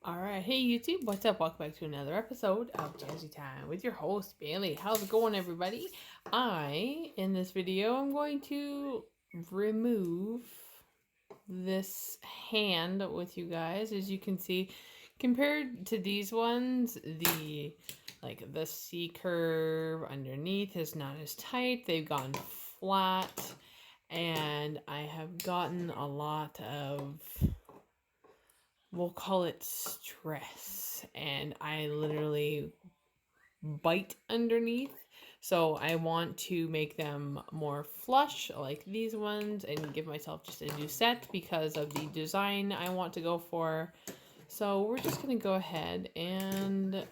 Alright, hey YouTube, what's up? Welcome back to another episode of Jazzy Time with your host, Bailey. How's it going, everybody? In this video, I'm going to remove this hand with you guys. As you can see, compared to these ones, the C-curve underneath is not as tight. They've gone flat, and I have gotten a lot of, we'll call it stress, and I literally bite underneath. So I want to make them more flush like these ones and give myself just a new set because of the design I want to go for. So we're just going to go ahead and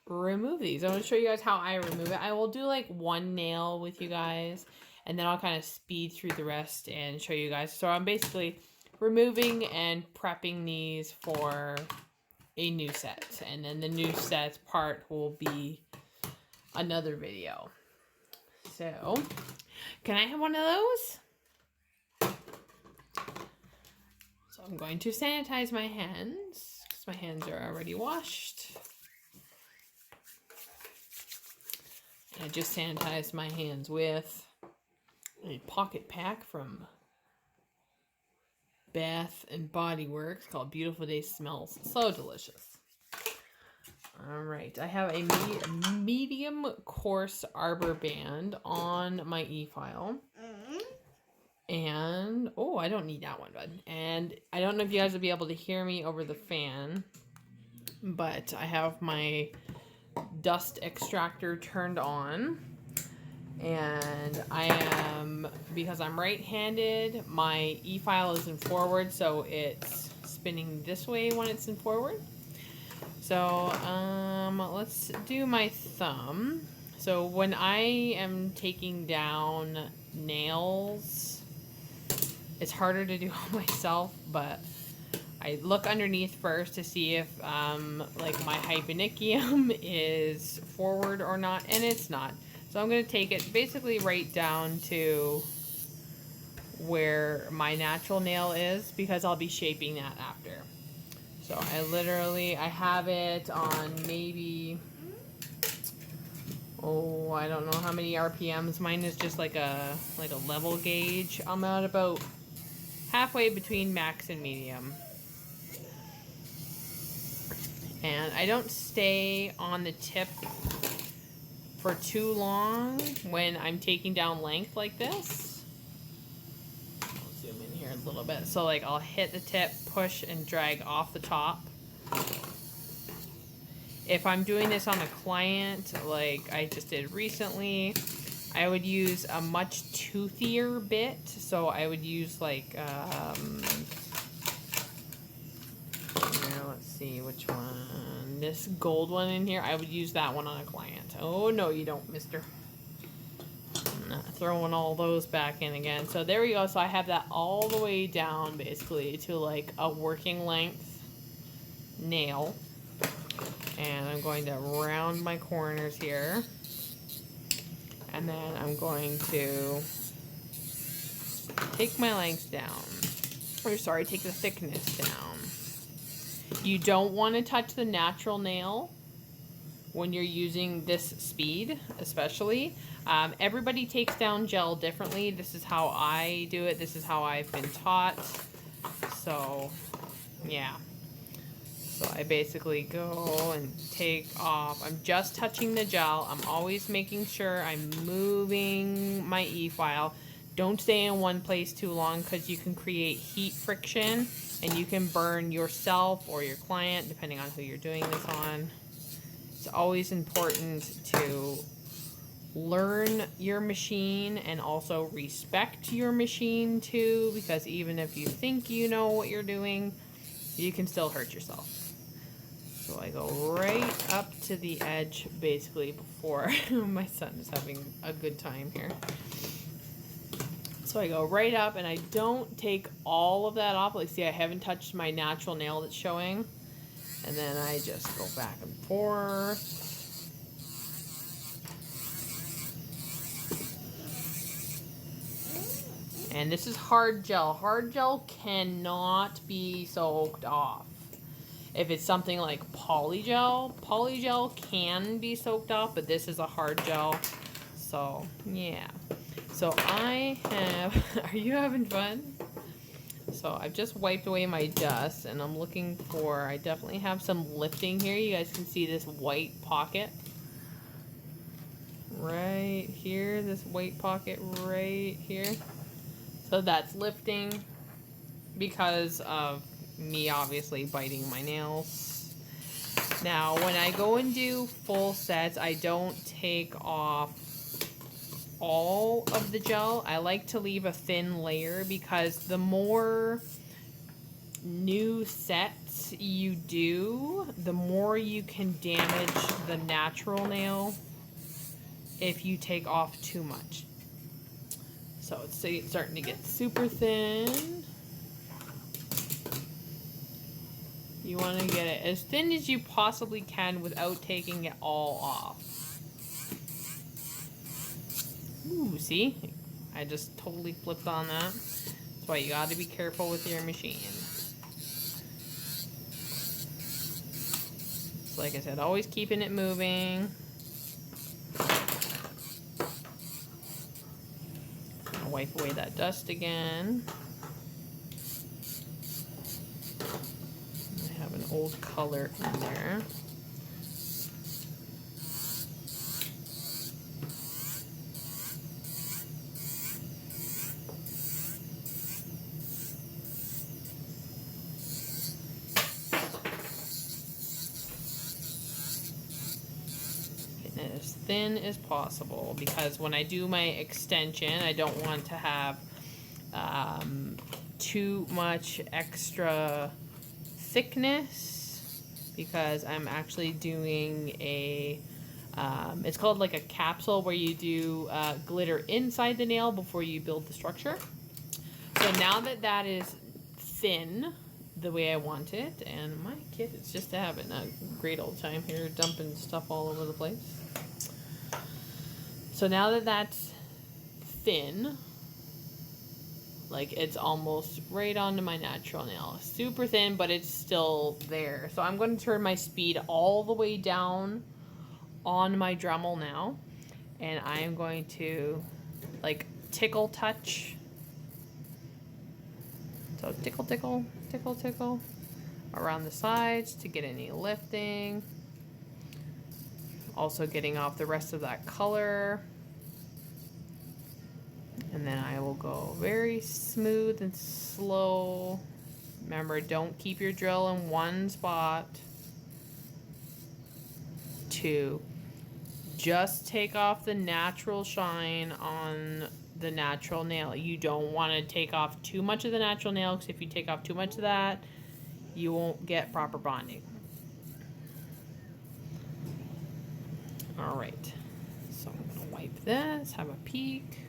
remove these. I want to show you guys how I remove it. I will do like one nail with you guys, and then I'll kind of speed through the rest and show you guys. So I'm basically removing and prepping these for a new set, and then the new set part will be another video. So can I have one of those? So I'm going to sanitize my hands because my hands are already washed. I just sanitized my hands with a pocket pack from Bath and Body Works called Beautiful Day. Smells so delicious. Alright, I have a medium coarse arbor band on my e-file. And, oh, I don't need that one, bud. And I don't know if you guys will be able to hear me over the fan, but I have my dust extractor turned on. And because I'm right-handed, my e-file is in forward, so it's spinning this way when it's in forward. So, let's do my thumb. So when I am taking down nails, it's harder to do on myself, but I look underneath first to see if, like, my hyponychium is forward or not, and it's not. So I'm going to take it basically right down to where my natural nail is, because I'll be shaping that after. So I have it on maybe, I don't know how many RPMs. Mine is just like a level gauge. I'm at about halfway between max and medium. And I don't stay on the tip for too long when I'm taking down length like this. I'll zoom in here a little bit. So like I'll hit the tip, push, and drag off the top. If I'm doing this on a client like I just did recently, I would use a much toothier bit. So I would use like, let's see which one. This gold one in here, I would use that one on a client. Oh, no, you don't, mister. I'm not throwing all those back in again. So there we go. So I have that all the way down, basically, to like a working length nail. And I'm going to round my corners here. And then I'm going to take my length down. Or sorry, take the thickness down. You don't want to touch the natural nail when you're using this speed, especially. Everybody takes down gel differently. This is how I do it. This is how I've been taught. So, yeah. So I basically go and take off. I'm just touching the gel. I'm always making sure I'm moving my e-file. Don't stay in one place too long because you can create heat friction and you can burn yourself or your client, depending on who you're doing this on. It's always important to learn your machine and also respect your machine too, because even if you think you know what you're doing, you can still hurt yourself. So I go right up to the edge, basically, before my son is having a good time here. So I go right up, and I don't take all of that off. Like, see, I haven't touched my natural nail that's showing. And then I just go back and forth. And this is hard gel. Hard gel cannot be soaked off. If it's something like polygel can be soaked off, but this is a hard gel. So, yeah. So I have, are you having fun? So I've just wiped away my dust and I'm looking for, I definitely have some lifting here. You guys can see this white pocket right here, this white pocket right here. So that's lifting because of me obviously biting my nails. Now, when I go and do full sets, I don't take off all of the gel. I like to leave a thin layer because the more new sets you do, the more you can damage the natural nail if you take off too much. So it's starting to get super thin. You want to get it as thin as you possibly can without taking it all off. Ooh, see? I just totally flipped on that. That's why you got to be careful with your machine. So like I said, always keeping it moving. I'll wipe away that dust again. I have an old color in there. As thin as possible, because when I do my extension, I don't want to have too much extra thickness, because I'm actually doing a it's called like a capsule where you do glitter inside the nail before you build the structure. So now that that is thin the way I want it, and my kid is just having a great old time here dumping stuff all over the place. So now that that's thin, like it's almost right onto my natural nail. Super thin, but it's still there. So I'm going to turn my speed all the way down on my Dremel now. And I am going to like tickle touch. So tickle, tickle, tickle, tickle around the sides to get any lifting. Also getting off the rest of that color. And then I will go very smooth and slow. Remember, don't keep your drill in one spot. 2, just take off the natural shine on the natural nail. You don't want to take off too much of the natural nail, because if you take off too much of that, you won't get proper bonding. Alright, so I'm going to wipe this, have a peek.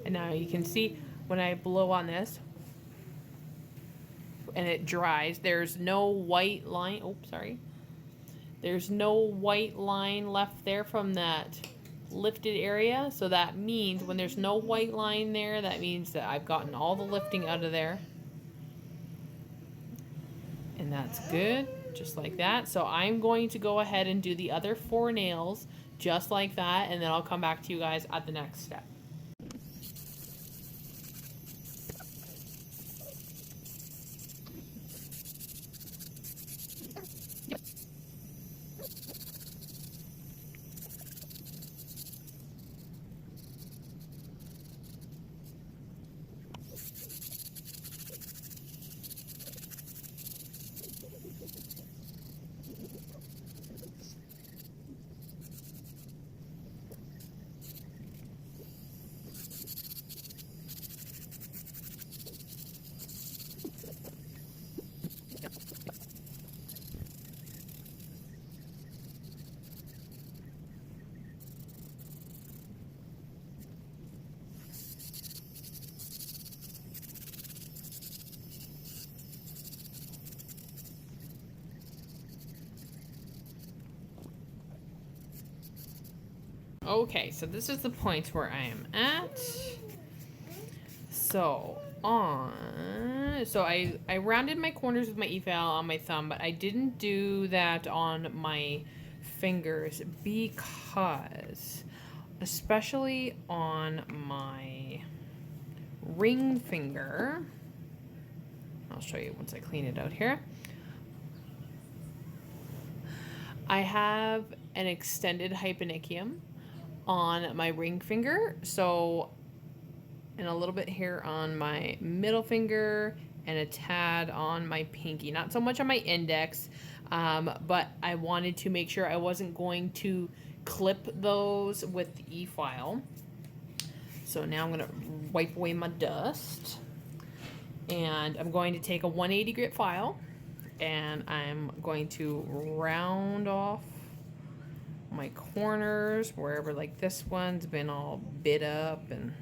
And now you can see when I blow on this and it dries, there's no white line. Oh, sorry. There's no white line left there from that lifted area. So that means when there's no white line there, that means that I've gotten all the lifting out of there. And that's good, just like that. So I'm going to go ahead and do the other 4 nails just like that, and then I'll come back to you guys at the next step. Okay, so this is the point where I am at. So one, so I rounded my corners with my e-file on my thumb, but I didn't do that on my fingers because, especially on my ring finger, I'll show you once I clean it out here. I have an extended hyponychium on my ring finger, so, and a little bit here on my middle finger and a tad on my pinky. Not so much on my index, but I wanted to make sure I wasn't going to clip those with the e-file. So now I'm gonna wipe away my dust, and I'm going to take a 180 grit file, and I'm going to round off my corners wherever, like this one's been all bit up, and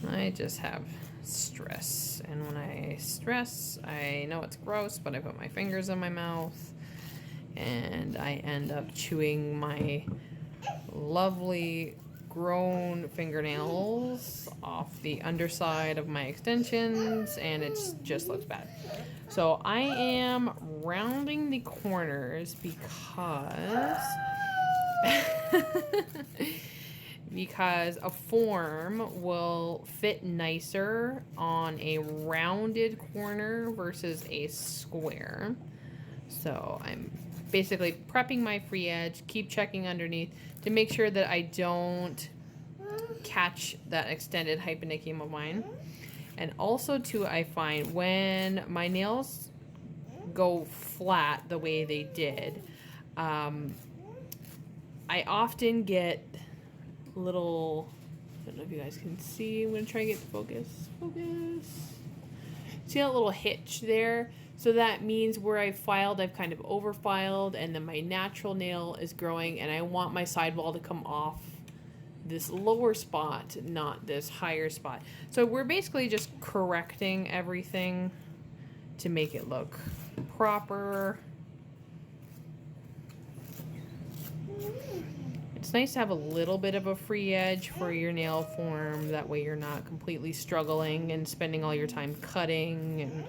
I just have stress. And when I stress, I know it's gross, but I put my fingers in my mouth and I end up chewing my lovely grown fingernails off the underside of my extensions, and it just looks bad. So I am rounding the corners because because a form will fit nicer on a rounded corner versus a square. So I'm basically prepping my free edge, keep checking underneath to make sure that I don't catch that extended hyponychium of mine. And also too, I find when my nails go flat the way they did, I often get little, I don't know if you guys can see, I'm going to try and get the focus. See that little hitch there? So that means where I filed, I've kind of over filed, and then my natural nail is growing, and I want my sidewall to come off this lower spot, not this higher spot. So we're basically just correcting everything to make it look proper. It's nice to have a little bit of a free edge for your nail form. That way you're not completely struggling and spending all your time cutting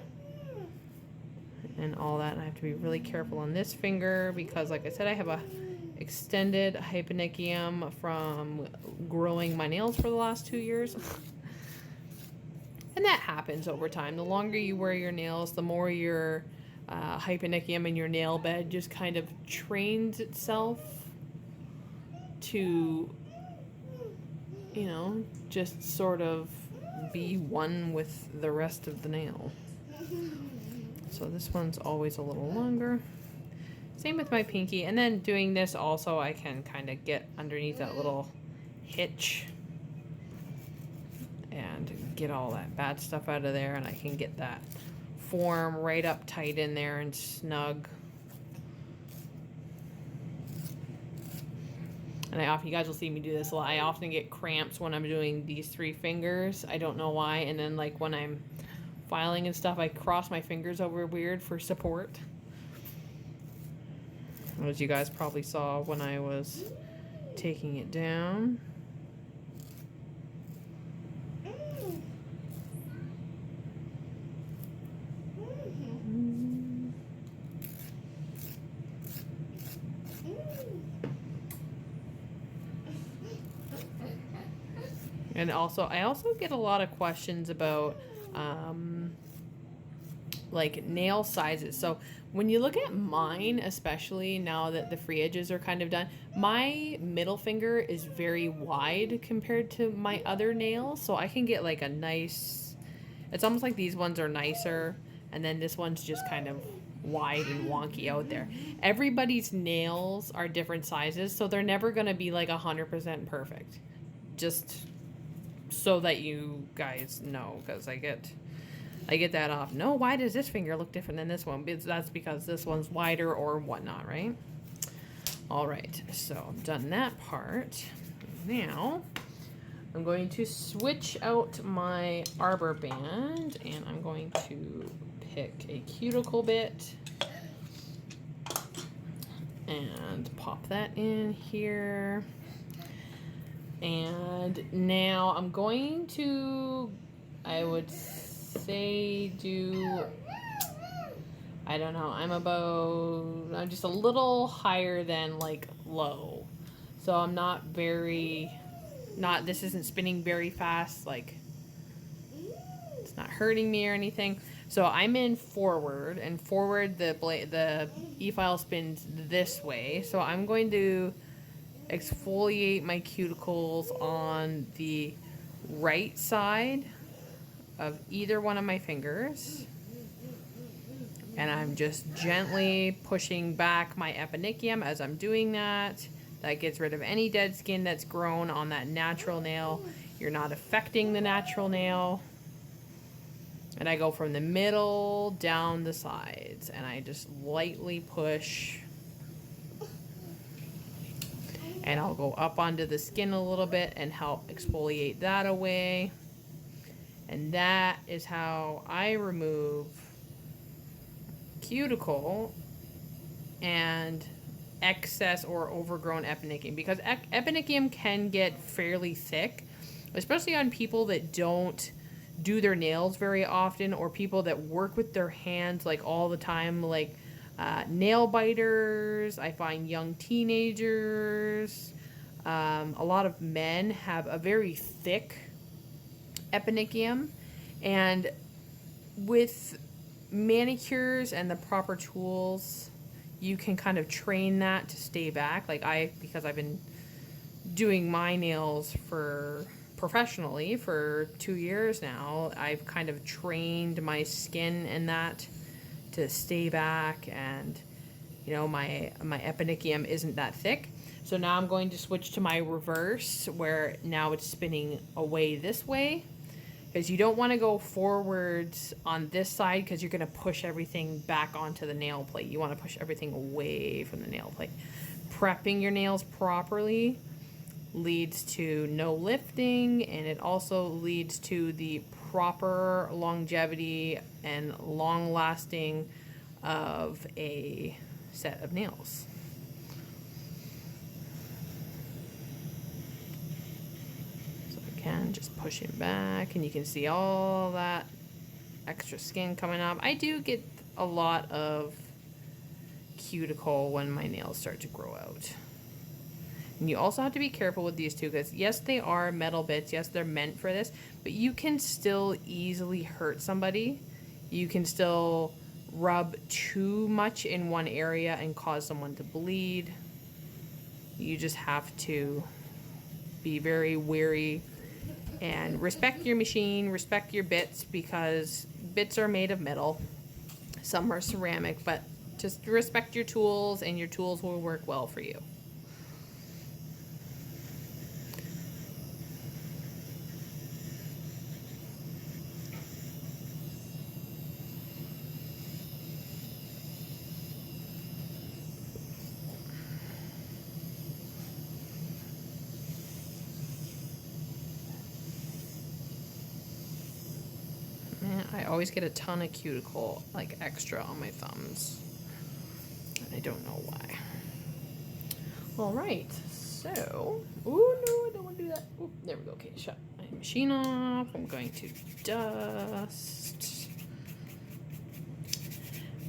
and all that. And I have to be really careful on this finger because, like I said, I have a extended hyponychium from growing my nails for the last 2 years. And that happens over time. The longer you wear your nails, the more your hyponychium in your nail bed just kind of trains itself to, you know, just sort of be one with the rest of the nail. So this one's always a little longer. Same with my pinky. And then doing this also, I can kind of get underneath that little hitch and get all that bad stuff out of there, and I can get that form right up tight in there and snug. And you guys will see me do this a lot. I often get cramps when I'm doing these 3 fingers. I don't know why. And then like when I'm filing and stuff, I cross my fingers over weird for support. As you guys probably saw when I was taking it down. And also, I also get a lot of questions about like nail sizes. So when you look at mine, especially now that the free edges are kind of done, my middle finger is very wide compared to my other nails. So I can get like a nice, it's almost like these ones are nicer, and then this one's just kind of wide and wonky out there. Everybody's nails are different sizes, so they're never going to be like 100% perfect. Just so that you guys know, because I get that off. No, why does this finger look different than this one? That's because this one's wider or whatnot, right? All right, so I've done that part. Now I'm going to switch out my arbor band, and I'm going to pick a cuticle bit and pop that in here. And now I'm going to, I would say do, I don't know, I'm just a little higher than like low. So I'm not this isn't spinning very fast, like it's not hurting me or anything. So I'm in forward, and forward the e-file spins this way. So I'm going to exfoliate my cuticles on the right side of either one of my fingers. And I'm just gently pushing back my eponychium as I'm doing that. That gets rid of any dead skin that's grown on that natural nail. You're not affecting the natural nail. And I go from the middle down the sides, and I just lightly push. And I'll go up onto the skin a little bit and help exfoliate that away. And that is how I remove cuticle and excess or overgrown eponychium, because eponychium can get fairly thick, especially on people that don't do their nails very often, or people that work with their hands like all the time, like nail biters. I find young teenagers, a lot of men have a very thick eponychium, and with manicures and the proper tools, you can kind of train that to stay back. Like because I've been doing my nails professionally for 2 years now, I've kind of trained my skin and that to stay back, and you know, my eponychium isn't that thick. So now I'm going to switch to my reverse, where now it's spinning away this way, because you don't want to go forwards on this side, because you're going to push everything back onto the nail plate. You want to push everything away from the nail plate. Prepping your nails properly leads to no lifting, and it also leads to the proper longevity and long lasting of a set of nails. Can just push it back, and you can see all that extra skin coming up. I do get a lot of cuticle when my nails start to grow out. And you also have to be careful with these too, because yes, they are metal bits, yes, they're meant for this, but you can still easily hurt somebody. You can still rub too much in one area and cause someone to bleed. You just have to be very wary and respect your machine, respect your bits, because bits are made of metal. Some are ceramic, but just respect your tools, and your tools will work well for you. I always get a ton of cuticle, like extra on my thumbs. I don't know why. All right, so, oh no, I don't want to do that. Ooh, there we go. Okay, shut my machine off. I'm going to dust.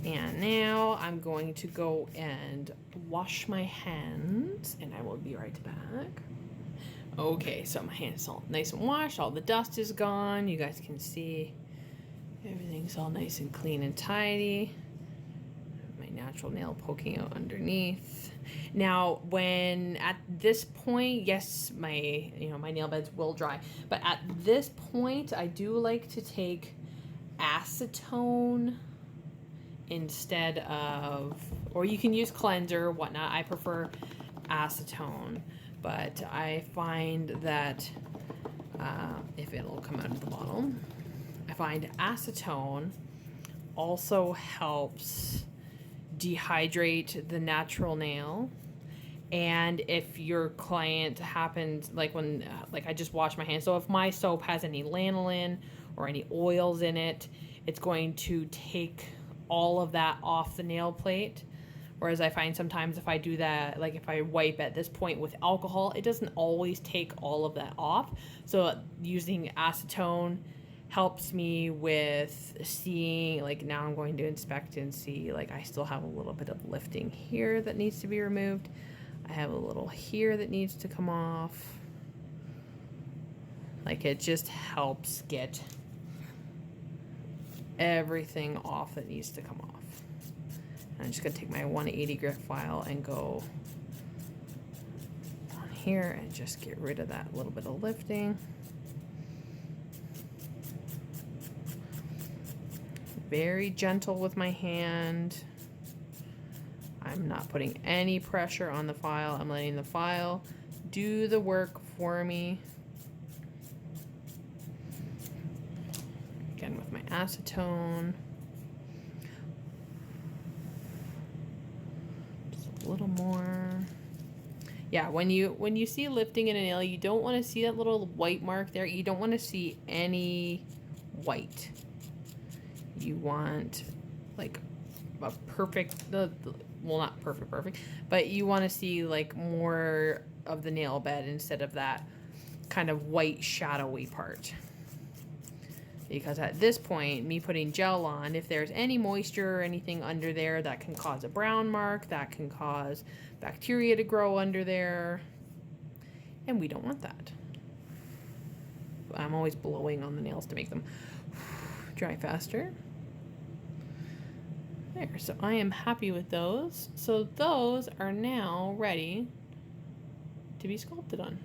And now I'm going to go and wash my hands, and I will be right back. Okay, so my hands all nice and washed. All the dust is gone. You guys can see everything's all nice and clean and tidy. My natural nail poking out underneath. Now, when at this point, yes, my nail beds will dry, but at this point, I do like to take acetone instead of, or you can use cleanser or whatnot. I prefer acetone, but I find that if it'll come out of the bottle, I find acetone also helps dehydrate the natural nail. And if your client happens, like I just wash my hands, so if my soap has any lanolin or any oils in it, it's going to take all of that off the nail plate. Whereas I find sometimes if I do that, like if I wipe at this point with alcohol, it doesn't always take all of that off. So using acetone helps me with seeing, like now I'm going to inspect and see, like I still have a little bit of lifting here that needs to be removed. I have a little here that needs to come off. Like it just helps get everything off that needs to come off. I'm just gonna take my 180 grit file and go on here and just get rid of that little bit of lifting. Very gentle with my hand. I'm not putting any pressure on the file. I'm letting the file do the work for me. Again with my acetone. Just a little more. Yeah, when you see lifting in a nail, you don't want to see that little white mark there. You don't want to see any white. You want like a perfect, well, not perfect, but you want to see like more of the nail bed instead of that kind of white shadowy part. Because at this point, me putting gel on, if there's any moisture or anything under there, that can cause a brown mark, that can cause bacteria to grow under there, and we don't want that. I'm always blowing on the nails to make them dry faster. There, so I am happy with those. So those are now ready to be sculpted on.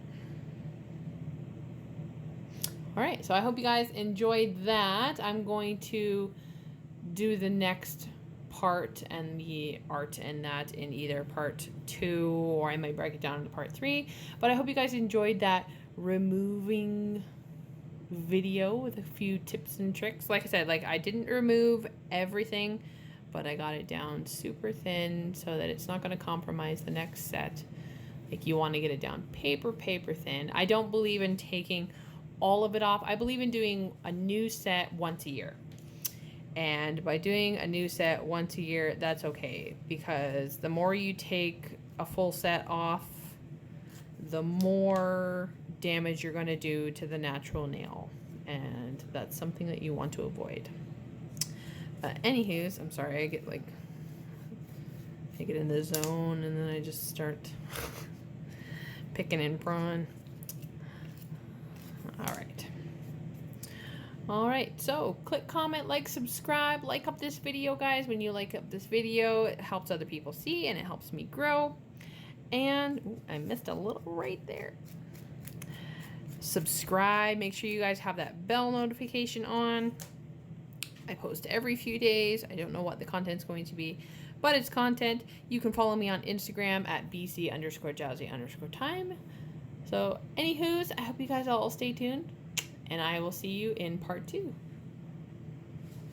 All right, so I hope you guys enjoyed that. I'm going to do the next part and the art in that in either part 2, or I might break it down into part 3. But I hope you guys enjoyed that removing video with a few tips and tricks. Like I said, like I didn't remove everything, but I got it down super thin so that it's not going to compromise the next set. Like you want to get it down paper thin. I don't believe in taking all of it off. I believe in doing a new set once a year. And by doing a new set once a year, that's okay, because the more you take a full set off, the more damage you're going to do to the natural nail. And that's something that you want to avoid. Anywho's, I'm sorry, I get in the zone and then I just start picking and prawing. All right, so click, comment, like, subscribe, like up this video, guys. When you like up this video, it helps other people see and it helps me grow. And ooh, I missed a little right there. Subscribe, make sure you guys have that bell notification on. I post every few days. I don't know what the content's going to be, but it's content. You can follow me on Instagram at bc_jazzy_time. So anywho's, I hope you guys all stay tuned, and I will see you in part 2.